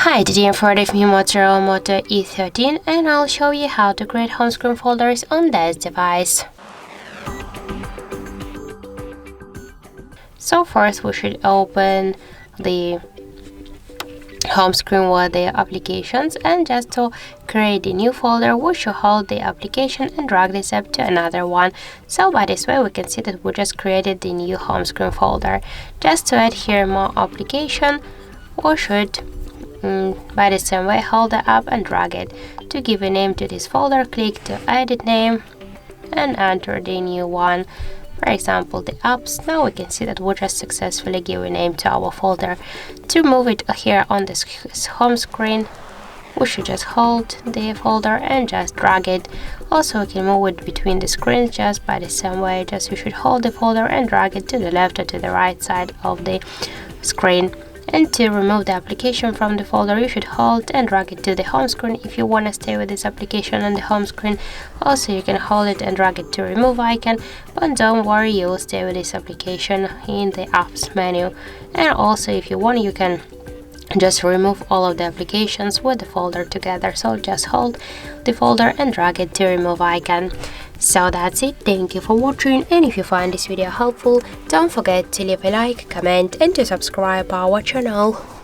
Hi, today I'm for the MOTOROLA Moto E13 and I'll show you how to create home screen folders on this device. So first we should open the home screen with the applications, and just to create a new folder we should hold the application and drag this up to another one. So by this way we can see that we just created the new home screen folder. Just to add here more application, we should by the same way hold the app and drag it. To give a name to this folder, click to edit name and enter the new one, for example the apps. Now we can see that we just successfully give a name to our folder. To move it here on this home screen we should just hold the folder and just drag it. Also we can move it between the screens just by the same way. Just you should hold the folder and drag it to the left or to the right side of the screen. And to remove the application from the folder you should hold and drag it to the home screen if you want to stay with this application on the home screen. Also you can hold it and drag it to remove icon, but don't worry, you will stay with this application in the apps menu. And also if you want you can just remove all of the applications with the folder together, so just hold the folder and drag it to remove icon. So that's it, thank you for watching, and if you find this video helpful don't forget to leave a like, comment and to subscribe our channel.